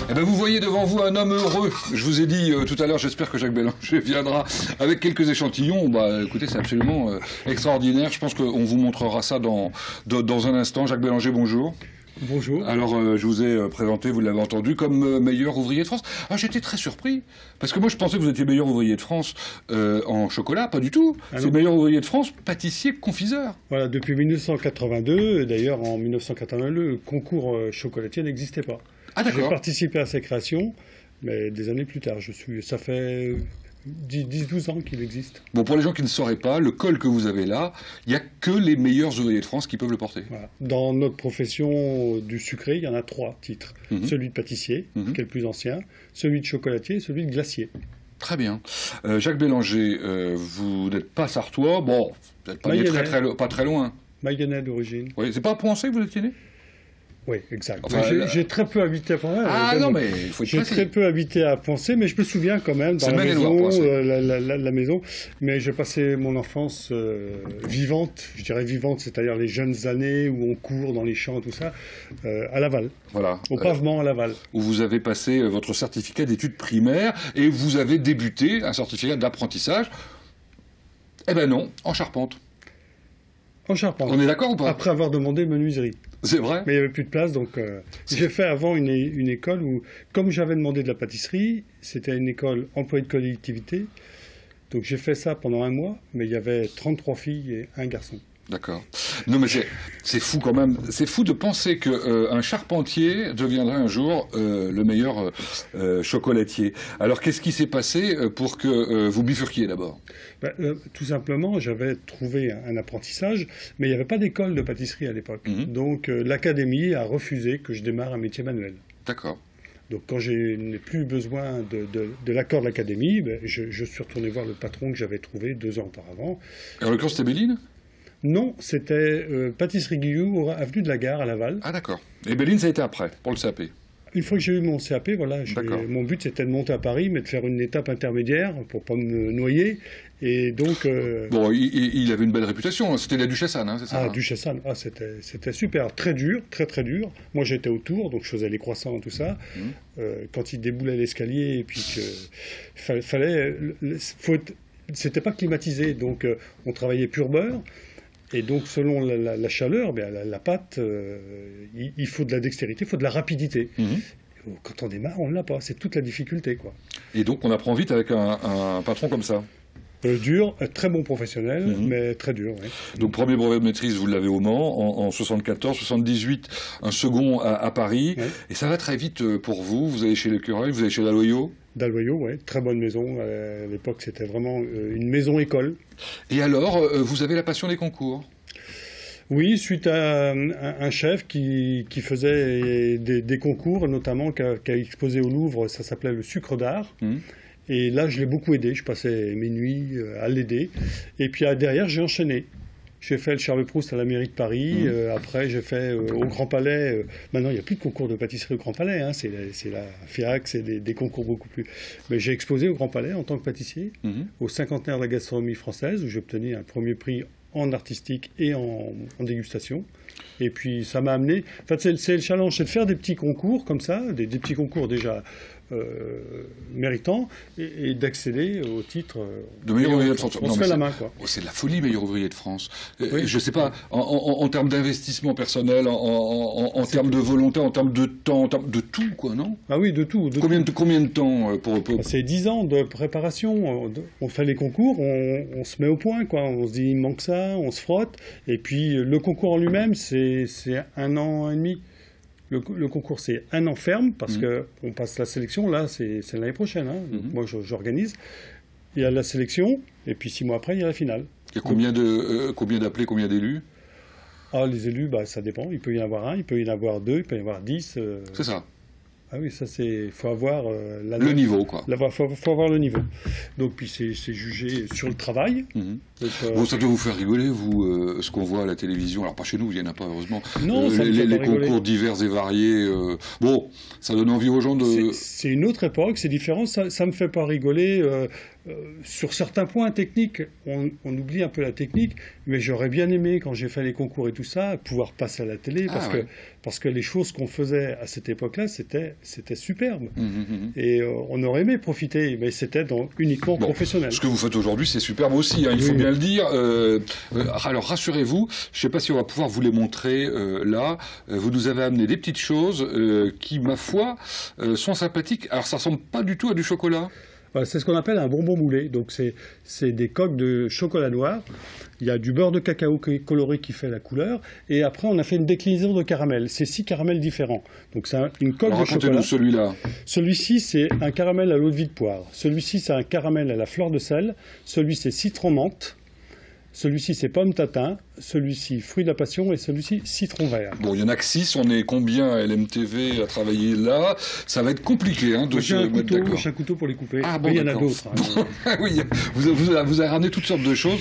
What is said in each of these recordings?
Eh ben vous voyez devant vous un homme heureux. Je vous ai dit tout à l'heure, j'espère que Jacques Bélanger viendra avec quelques échantillons. Bah, écoutez, c'est absolument extraordinaire. Je pense qu'on vous montrera ça dans un instant. Jacques Bélanger, bonjour. Bonjour. Alors, je vous ai présenté, vous l'avez entendu, comme meilleur ouvrier de France. Ah, j'étais très surpris, parce que moi, je pensais que vous étiez meilleur ouvrier de France en chocolat, pas du tout. C'est meilleur ouvrier de France, pâtissier, confiseur. Voilà, depuis 1982, d'ailleurs, en 1982, le concours chocolatier n'existait pas. Ah, d'accord. J'ai participé à sa création, mais des années plus tard. Ça fait 10-12 ans qu'il existe. Bon, pour les gens qui ne sauraient pas, le col que vous avez là, il n'y a que les meilleurs ouvriers de France qui peuvent le porter. Voilà. Dans notre profession du sucré, il y en a 3 titres. Celui de pâtissier, qui est le plus ancien, celui de chocolatier et celui de glacier. Très bien. Jacques Bélanger, vous n'êtes pas sartois, bon, vous n'êtes pas né pas très loin. Mayennais d'origine. Oui, c'est pas à Pouancé que vous étiez né? Oui, exact. Enfin, j'ai très peu habité à Pouancé. Ah non, mais il faut être précis. J'ai très peu habité à Pouancé, mais je me souviens quand même dans la maison. Mais j'ai passé mon enfance vivante, je dirais vivante, c'est-à-dire les jeunes années où on court dans les champs, tout ça, à Laval. Voilà. Au pavement à Laval. Où vous avez passé votre certificat d'études primaires et vous avez débuté un certificat d'apprentissage. Eh ben non, en charpente. En charpente. On est d'accord ou pas? Après avoir demandé menuiserie. C'est vrai. Mais il n'y avait plus de place, donc j'ai fait avant une école où, comme j'avais demandé de la pâtisserie, c'était une école employée de collectivité. Donc j'ai fait ça pendant un mois, mais il y avait 33 filles et un garçon. D'accord. Non mais c'est fou quand même. C'est fou de penser qu'un charpentier deviendrait un jour le meilleur chocolatier. Alors qu'est-ce qui s'est passé pour que vous bifurquiez d'abord? Tout simplement, j'avais trouvé un apprentissage, mais il n'y avait pas d'école de pâtisserie à l'époque. Donc l'académie a refusé que je démarre un métier manuel. D'accord. Donc quand je n'ai plus besoin de l'accord de l'académie, je suis retourné voir le patron que j'avais trouvé 2 ans auparavant. Et en l'occurrence, c'était Béline? Non, c'était Pâtisserie Guillou, avenue de la Gare à Laval. Ah d'accord. Et Béline, ça a été après, pour le CAP? Une fois que j'ai eu mon CAP, voilà, mon but c'était de monter à Paris, mais de faire une étape intermédiaire pour ne pas me noyer. Et donc... Bon, il avait une belle réputation, c'était la Duchesse Anne, hein, c'est ça? Ah, Duchesse Anne, c'était super, très dur, très dur. Moi j'étais autour, donc je faisais les croissants, tout ça. Quand il déboulait l'escalier, et puis c'était pas climatisé, donc on travaillait pur beurre. Et donc, selon la chaleur, la pâte, il faut de la dextérité, il faut de la rapidité. Quand on démarre, on ne l'a pas. C'est toute la difficulté, quoi. Et donc, on apprend vite avec un patron comme ça? Dur, très bon professionnel, mais très dur. Oui. Donc, premier brevet de maîtrise, vous l'avez au Mans, en 74, 78, un second à Paris. Oui. Et ça va très vite pour vous. Vous allez chez L'Écureuil, vous allez chez Dalloyau? Dalloyau, oui, très bonne maison. À l'époque, c'était vraiment une maison-école. Et alors, vous avez la passion des concours? Oui, suite à un chef qui faisait des concours, notamment qui a exposé au Louvre, ça s'appelait le Sucre d'Art. Et là, je l'ai beaucoup aidé. Je passais mes nuits à l'aider. Et puis derrière, j'ai enchaîné. J'ai fait le Charles Proust à la mairie de Paris. Après, j'ai fait au Grand Palais. Maintenant, il n'y a plus de concours de pâtisserie au Grand Palais. Hein. C'est la FIAC, c'est des concours beaucoup plus. Mais j'ai exposé au Grand Palais en tant que pâtissier, au cinquantenaire de la gastronomie française, où j'ai obtenu un premier prix en artistique et en dégustation. Et puis, ça m'a amené... En fait, c'est le challenge, c'est de faire des petits concours comme ça, des petits concours déjà méritants, et d'accéder au titre de meilleur ouvrier de France. On se fait la main, quoi. C'est de la folie, meilleur ouvrier de France. Oui. Je ne sais pas, en termes d'investissement personnel, en termes de volonté, en termes de temps, en termes de tout, quoi, non? Ah oui, de tout. Combien de temps pour... C'est 10 ans de préparation. On fait les concours, on se met au point, quoi. On se dit, il manque ça, on se frotte. Et puis, le concours en lui-même, c'est 1 an et demi. Le concours, c'est 1 an ferme, parce qu'on passe la sélection, là, c'est l'année prochaine. Hein. Donc, moi, j'organise. Il y a la sélection, et puis 6 mois après, il y a la finale. Il y a combien d'appelés, combien d'élus? Ah, les élus, ça dépend. Il peut y en avoir 1, il peut y en avoir 2, il peut y en avoir 10. C'est ça. Ah oui, ça c'est, faut avoir le niveau, quoi. Faut avoir le niveau. Donc puis c'est jugé sur le travail. Donc, bon, ça doit vous faire rigoler, vous, ce qu'on voit à la télévision. Alors pas chez nous, il n'y en a pas heureusement. Non, les concours divers et variés. Bon, ça donne envie aux gens de. C'est une autre époque, c'est différent. Ça me fait pas rigoler. Sur certains points techniques, on oublie un peu la technique, mais j'aurais bien aimé, quand j'ai fait les concours et tout ça, pouvoir passer à la télé, parce que les choses qu'on faisait à cette époque-là, c'était superbe. Et on aurait aimé profiter, mais c'était uniquement professionnel. Ce que vous faites aujourd'hui, c'est superbe aussi, hein, il faut bien le dire. Alors rassurez-vous, je ne sais pas si on va pouvoir vous les montrer là. Vous nous avez amené des petites choses qui, ma foi, sont sympathiques. Alors ça ressemble pas du tout à du chocolat. Voilà, c'est ce qu'on appelle un bonbon moulé. Donc c'est des coques de chocolat noir. Il y a du beurre de cacao coloré qui fait la couleur. Et après, on a fait une déclinaison de caramel. C'est 6 caramels différents. Donc c'est une coque de chocolat. Racontez-nous celui-là. Celui-ci, c'est un caramel à l'eau de vie de poire. Celui-ci, c'est un caramel à la fleur de sel. Celui-ci, c'est citron menthe. Celui-ci, c'est pomme tatin. Celui-ci, fruit de la passion. Et celui-ci, citron vert. Bon, il y en a que 6. On est combien à LMTV à travailler là? Ça va être compliqué de se mettre d'accord. J'ai un couteau pour les couper. Ah bon, il y en a d'autres. Oui, vous avez ramené toutes sortes de choses.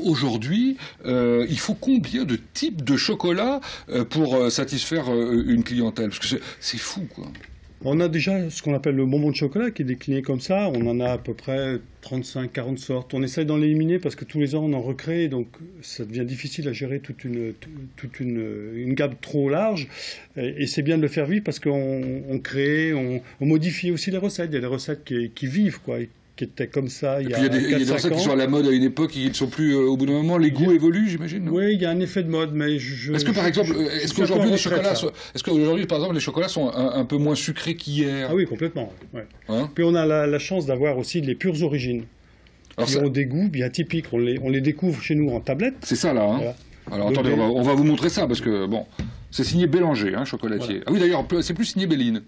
Aujourd'hui, il faut combien de types de chocolat pour satisfaire une clientèle? Parce que c'est fou, quoi. On a déjà ce qu'on appelle le bonbon de chocolat qui est décliné comme ça. On en a à peu près 35-40 sortes. On essaie d'en éliminer parce que tous les ans on en recrée, donc ça devient difficile à gérer toute une gamme trop large. Et c'est bien de le faire vivre parce qu'on crée, on modifie aussi les recettes. Il y a des recettes qui vivent, quoi. Qui étaient comme ça il y a 4-5 ans. Il y a des recettes qui sont à la mode à une époque qui ne sont plus au bout d'un moment. Les goûts évoluent, j'imagine. Oui, il y a un effet de mode, mais est-ce que par exemple, qu'aujourd'hui par exemple les chocolats sont un peu moins sucrés qu'hier? Ah oui, complètement. Ouais. Puis on a la chance d'avoir aussi les pures origines. Qui ont des goûts bien typiques. On les découvre chez nous en tablette. C'est ça là. Voilà. Alors attendez, on va vous montrer ça parce que bon, c'est signé Bélanger, chocolatier. Voilà. Ah oui d'ailleurs, c'est plus signé Béline.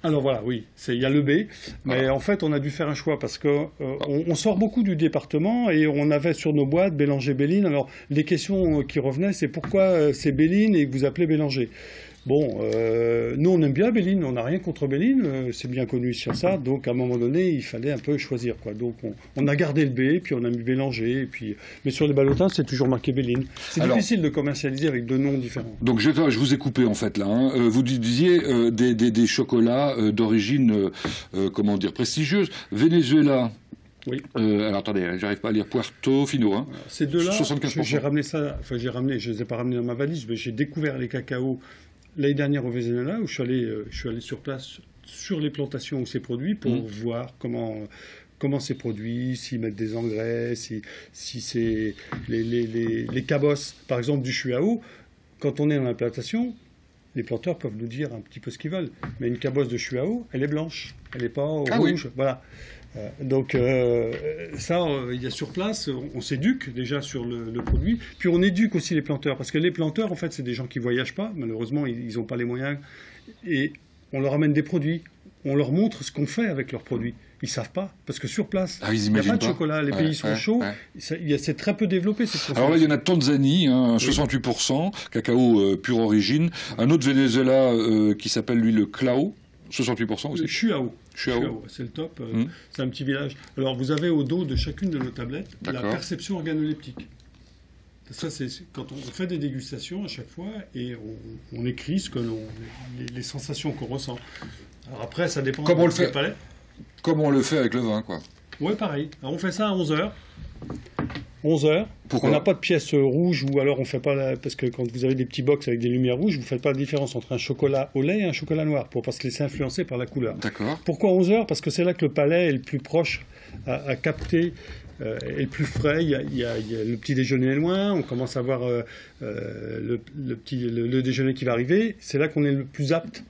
Alors voilà, oui, il y a le B, mais en fait on a dû faire un choix parce que on sort beaucoup du département et on avait sur nos boîtes Bélanger Béline. Alors les questions qui revenaient, c'est pourquoi c'est Béline et que vous appelez Bélanger. Bon, nous on aime bien Béline, on n'a rien contre Béline, c'est bien connu sur ça, donc à un moment donné il fallait un peu choisir, quoi. Donc on a gardé le B, puis on a mis Bélanger, mais sur les ballotins c'est toujours marqué Béline. C'est difficile de commercialiser avec deux noms différents. Donc je vous ai coupé en fait là, vous disiez des chocolats d'origine, comment dire, prestigieuse. Venezuela. Oui. Alors attendez, j'arrive pas à lire Puerto Fino. Ces deux-là, j'ai ramené ça, enfin je ne les ai pas ramenés dans ma valise, mais j'ai découvert les cacaos l'année dernière au Venezuela, où je suis allé sur place, sur les plantations où c'est produit, pour voir comment c'est produit, s'ils mettent des engrais, si c'est les cabosses, par exemple du chuao. Quand on est dans la plantation, les planteurs peuvent nous dire un petit peu ce qu'ils veulent, mais une cabosse de chuao, elle est blanche, elle n'est pas rouge, voilà. Donc ça, il y a sur place, on s'éduque déjà sur le produit, puis on éduque aussi les planteurs, parce que les planteurs, en fait, c'est des gens qui ne voyagent pas, malheureusement, ils n'ont pas les moyens, et on leur amène des produits, on leur montre ce qu'on fait avec leurs produits. Ils ne savent pas, parce que sur place, il n'y a pas de chocolat, les pays sont chauds, c'est très peu développé cette chose. Alors là, il y en a Tanzanie, 68%, cacao pure origine, un autre Venezuela qui s'appelle lui le Clao, 68% aussi. Chuao, c'est le top. C'est un petit village. Alors, vous avez au dos de chacune de nos tablettes la perception organoleptique. Ça, c'est quand on fait des dégustations à chaque fois et on écrit les sensations qu'on ressent. Alors après, ça dépend du palais. Comme on le fait avec le vin, quoi. Oui, pareil. Alors, on fait ça à 11h. 11h. Pourquoi? On n'a pas de pièce rouge ou alors on fait pas parce que quand vous avez des petits box avec des lumières rouges, vous ne faites pas la différence entre un chocolat au lait et un chocolat noir pour pas se laisser influencer par la couleur. D'accord. Pourquoi 11h? Parce que c'est là que le palais est le plus proche à capter et le plus frais. Il y a le petit déjeuner est loin, on commence à voir le déjeuner qui va arriver. C'est là qu'on est le plus apte.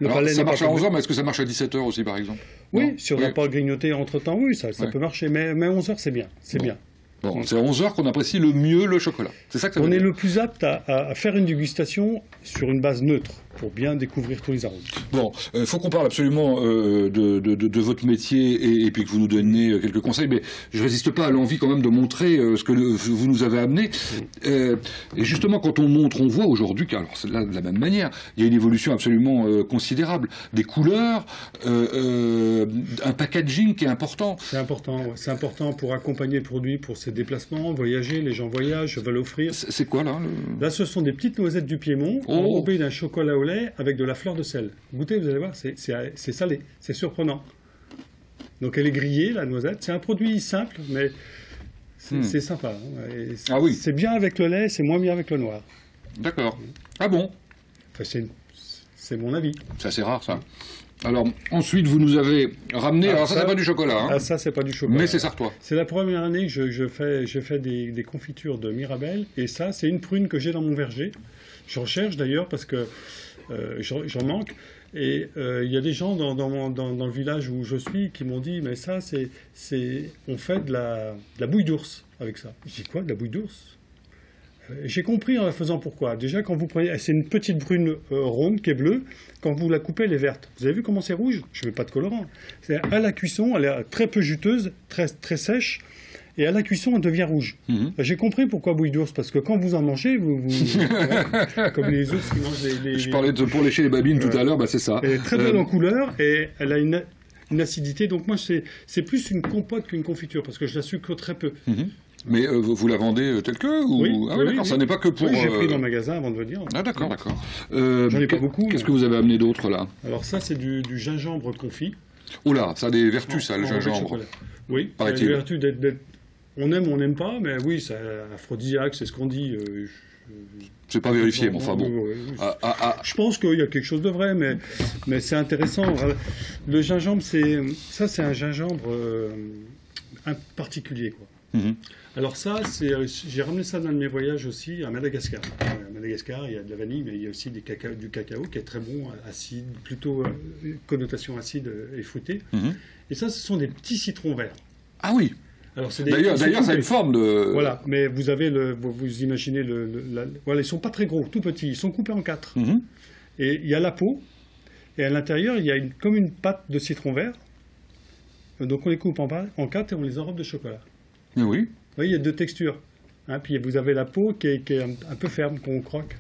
Alors, ça marche à 11h, mais est-ce que ça marche à 17h aussi, par exemple? Oui, si on n'a pas grignoté entre-temps, oui, ça peut marcher. Mais 11h, c'est bien. C'est bien. Bon, c'est à 11h qu'on apprécie le mieux le chocolat. C'est ça que ça veut dire. On est le plus apte à faire une dégustation sur une base neutre. pour bien découvrir tous les arômes. Bon, il faut qu'on parle absolument de votre métier et puis que vous nous donniez quelques conseils, mais je résiste pas à l'envie quand même de montrer ce que vous nous avez amené. Et justement, quand on montre, on voit aujourd'hui qu'alors là, de la même manière, il y a une évolution absolument considérable. Des couleurs, un packaging qui est important. C'est important, ouais. C'est important pour accompagner le produit pour ses déplacements, voyager, les gens voyagent, veulent offrir. C'est quoi là Là, ce sont des petites noisettes du Piémont enrobées d'un chocolat au lait avec de la fleur de sel. Goûtez, vous allez voir, c'est salé, c'est surprenant. Donc elle est grillée, la noisette. C'est un produit simple, mais c'est sympa. Hein. Ah oui. C'est bien avec le lait, c'est moins bien avec le noir. D'accord. Ah bon? Enfin, c'est mon avis. C'est assez rare, ça. Alors, ensuite, vous nous avez ramené... Alors, ça, c'est pas du chocolat. Hein. Ah, ça, c'est pas du chocolat. Mais c'est sartois. C'est la première année que je fais des confitures de Mirabelle. Et ça, c'est une prune que j'ai dans mon verger. Je recherche d'ailleurs parce que j'en manque. Et il y a des gens dans le village où je suis qui m'ont dit, mais ça, on fait de la bouille d'ours avec ça. Je dis quoi, de la bouille d'ours? J'ai compris en la faisant pourquoi. Déjà, quand vous prenez, c'est une petite brune ronde qui est bleue. Quand vous la coupez, elle est verte. Vous avez vu comment c'est rouge? Je ne mets pas de colorant. À la cuisson, elle est très peu juteuse, très, très sèche. Et à la cuisson, elle devient rouge. J'ai compris pourquoi bouille d'ours, parce que quand vous en mangez, comme les ours qui mangent les... Je parlais de pour lécher les babines tout à l'heure, bah c'est ça. Elle est très belle en couleur et elle a une acidité. Donc moi, c'est plus une compote qu'une confiture, parce que je la sucre très peu. Mais vous la vendez telle que ou... Oui, ah oui, d'accord, ça n'est pas que pour... Oui, j'ai pris dans le magasin avant de venir. Ah d'accord, d'accord. J'en ai pas beaucoup. Qu'est-ce que vous avez amené d'autre là? Alors ça, c'est du gingembre confit. Oh là, ça a des vertus, ça, le gingembre. Oui, ça a des vertus d'être... On aime ou on n'aime pas, mais oui, c'est aphrodisiaque, c'est ce qu'on dit. C'est pas vérifié, mais enfin bon. Je pense qu'il y a quelque chose de vrai, mais c'est intéressant. Le gingembre, c'est un gingembre particulier, quoi. Alors ça, j'ai ramené ça dans mes voyages aussi à Madagascar. À Madagascar, il y a de la vanille, mais il y a aussi du cacao qui est très bon, acide, plutôt connotation acide et fruitée. Et ça, ce sont des petits citrons verts. Ah oui. D'ailleurs, ça a une forme de... Voilà, mais vous avez vous imaginez voilà, ils sont pas très gros, tout petits, ils sont coupés en 4. Et il y a la peau, et à l'intérieur, il y a comme une pâte de citron vert. Donc on les coupe en 4 et on les enrobe de chocolat. Oui. Oui, il y a 2 textures. Hein, puis vous avez la peau qui est un peu ferme, qu'on croque.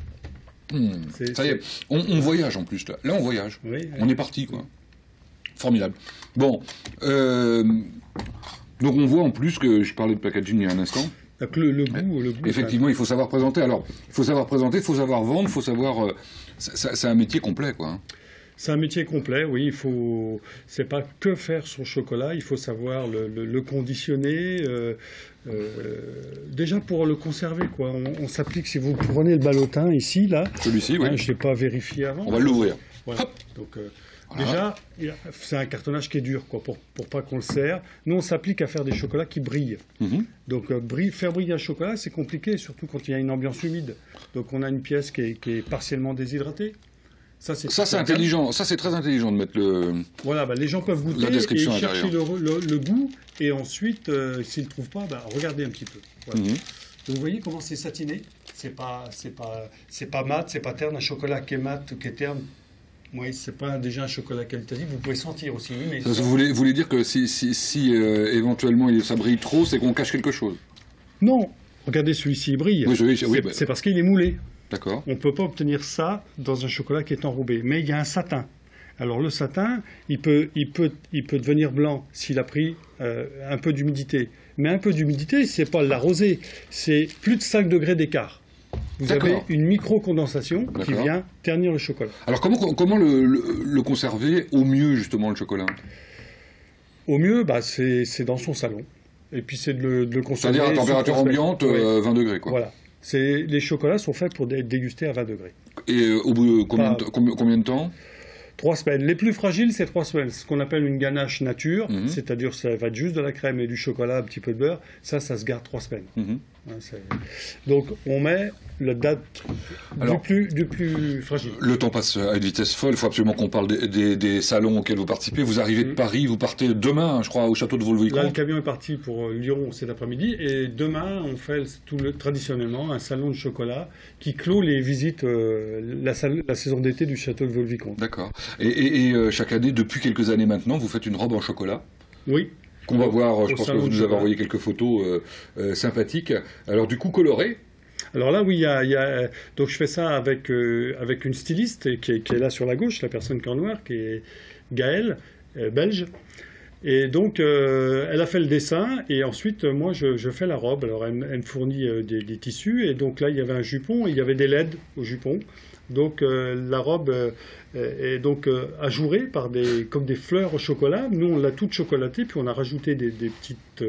Ça y est, on voyage en plus. Là on voyage. Oui, on est parti, quoi. Formidable. Bon, donc on voit en plus que, je parlais de packaging il y a un instant. Donc le goût. Effectivement, il faut savoir présenter. Alors, il faut savoir présenter, il faut savoir vendre, il faut savoir... c'est un métier complet, quoi. C'est un métier complet, oui. C'est pas que faire son chocolat, il faut savoir le conditionner. Déjà pour le conserver, quoi. On s'applique, si vous prenez le ballotin ici, là. Celui-ci, oui. Je ne l'ai pas vérifié avant. On va l'ouvrir. Voilà. Donc, déjà, c'est un cartonnage qui est dur, quoi, pour pas qu'on le serre. Nous, on s'applique à faire des chocolats qui brillent. Donc, faire briller un chocolat, c'est compliqué, surtout quand il y a une ambiance humide. Donc, on a une pièce qui est partiellement déshydratée. Ça, c'est intelligent. Ça, c'est très intelligent de mettre le... Voilà, les gens peuvent goûter et chercher le goût. Et ensuite, s'ils ne trouvent pas, regardez un petit peu. Voilà. Donc, vous voyez comment c'est satiné. C'est pas mat, c'est pas terne. Un chocolat qui est mat, qui est terne, oui, c'est pas déjà un chocolat qualitatif. Vous pouvez sentir aussi. Mais vous voulez dire que si éventuellement ça brille trop, c'est qu'on cache quelque chose? Non. Regardez, celui-ci, il brille. Oui, c'est parce qu'il est moulé. D'accord. On ne peut pas obtenir ça dans un chocolat qui est enrobé. Mais il y a un satin. Alors le satin, il peut devenir blanc s'il a pris un peu d'humidité. Mais un peu d'humidité, c'est pas la rosée, c'est plus de 5 degrés d'écart. Vous avez une micro-condensation qui vient ternir le chocolat. Alors comment le conserver au mieux, justement, le chocolat? Au mieux, c'est dans son salon. Et puis c'est de le conserver... C'est-à-dire à température ambiante, 20 degrés, quoi. Voilà. Les chocolats sont faits pour être dégustés à 20 degrés. Et au bout de combien de temps? 3 semaines. Les plus fragiles, c'est 3 semaines. Ce qu'on appelle une ganache nature, c'est-à-dire ça va être juste de la crème et du chocolat, un petit peu de beurre. Ça se garde 3 semaines. Donc on met la date du plus fragile. Le temps passe à une vitesse folle, il faut absolument qu'on parle des salons auxquels vous participez. Vous arrivez de Paris, vous partez demain, je crois, au château de Vaux-le-Vicomte. Là, le camion est parti pour Lyon cet après-midi, et demain, on fait traditionnellement un salon de chocolat qui clôt les visites, la saison d'été du château de Vaux-le-Vicomte. D'accord. Et chaque année, depuis quelques années maintenant, vous faites une robe en chocolat. Oui. Qu'on va voir, je pense que vous nous avez envoyé quelques photos sympathiques. Alors du coup, colorées. Alors là, oui, donc je fais ça avec une styliste qui est là sur la gauche, la personne qui est en noir, qui est Gaëlle, belge. Et donc, elle a fait le dessin, et ensuite, moi, je fais la robe. Alors, elle me fournit des tissus, et donc là, il y avait un jupon, et il y avait des LED au jupon. Donc, la robe est donc ajourée par comme des fleurs au chocolat. Nous, on l'a toute chocolatée, puis on a rajouté des petites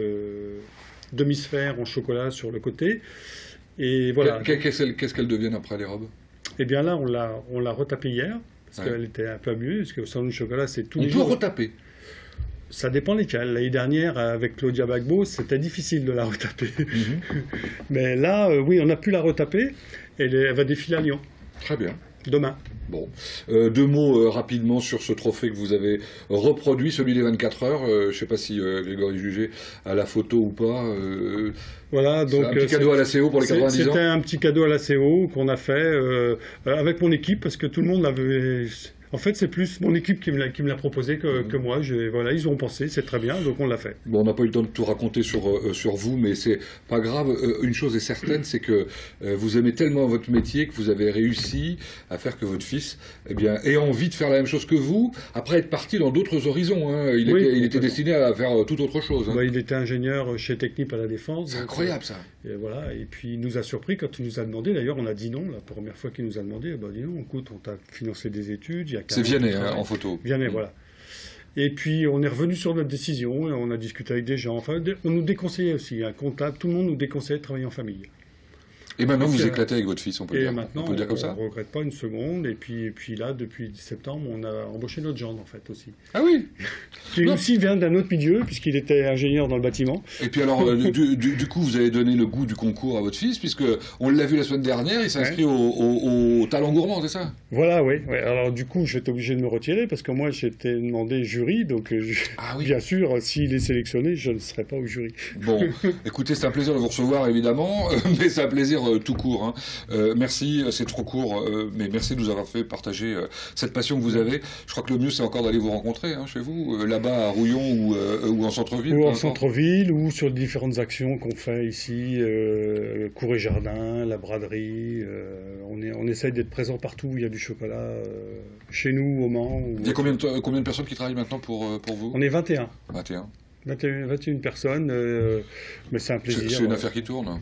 demi-sphères en chocolat sur le côté. Et voilà. Qu'est-ce qu'elles deviennent après, les robes? Eh bien là, on l'a retapée hier, parce qu'elle était un peu abusée, parce que le salon du chocolat, c'est tous les jours. On peut retaper? Ça dépend lesquels. L'année dernière, avec Claudia Bagbo, c'était difficile de la retaper. Mais là, oui, on a pu la retaper, et elle va défiler à Lyon. Très bien. Demain. Bon. Deux mots rapidement sur ce trophée que vous avez reproduit, celui des 24 heures. Je ne sais pas si Grégory Jugé a la photo ou pas. Voilà, donc un petit cadeau à la CO pour les 90 ans. C'était un petit cadeau à la CO qu'on a fait avec mon équipe, parce que tout le monde l'avait... En fait, c'est plus mon équipe qui me l'a proposé que moi. Voilà, ils ont pensé, c'est très bien, donc on l'a fait. Bon, on n'a pas eu le temps de tout raconter sur vous, mais c'est pas grave. Une chose est certaine, c'est que vous aimez tellement votre métier que vous avez réussi à faire que votre fils ait envie de faire la même chose que vous, après être parti dans d'autres horizons. Hein. Il était destiné à faire tout autre chose. Hein. Bah, il était ingénieur chez Technip à la Défense. C'est incroyable, ça. Et voilà, et puis il nous a surpris quand il nous a demandé, d'ailleurs on a dit non, la première fois qu'il nous a demandé, dis non, écoute, on t'a financé des études. C'est Vianney en photo. Vianney, voilà. Et puis on est revenu sur notre décision, et on a discuté avec des gens, enfin on nous déconseillait aussi, un comptable, tout le monde nous déconseillait de travailler en famille. Et maintenant, vous éclatez avec votre fils, on peut dire. Maintenant, on peut dire comme ça. On ne regrette pas une seconde. Et puis là, depuis septembre, on a embauché notre gendre, en fait, aussi. Ah oui. Qui aussi vient d'un autre milieu, puisqu'il était ingénieur dans le bâtiment. Et puis alors, du coup, vous avez donné le goût du concours à votre fils, puisque on l'a vu la semaine dernière, il s'inscrit au Talent Gourmand, c'est ça? Voilà, oui. Alors du coup, j'étais obligé de me retirer, parce que moi, j'étais demandé jury, donc bien sûr, s'il est sélectionné, je ne serai pas au jury. Bon, écoutez, c'est un plaisir de vous recevoir, évidemment, mais c'est un plaisir tout court. Hein. Merci, c'est trop court, mais merci de nous avoir fait partager cette passion que vous avez. Je crois que le mieux, c'est encore d'aller vous rencontrer chez vous, là-bas à Rouillon ou en centre-ville. Ou en centre-ville, ou sur différentes actions qu'on fait ici, cours et jardin, la braderie. On essaye d'être présent partout où il y a du chocolat, chez nous, au Mans. Il y a combien de personnes qui travaillent maintenant pour vous? On est 21. 21 personnes, mais c'est un plaisir. C'est une affaire qui tourne.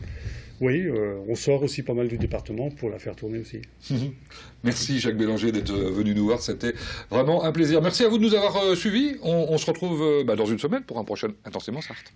Oui, on sort aussi pas mal du département pour la faire tourner aussi. Merci Jacques Bélanger d'être venu nous voir, c'était vraiment un plaisir. Merci à vous de nous avoir suivis. On se retrouve dans une semaine pour un prochain Intensément Sarthe.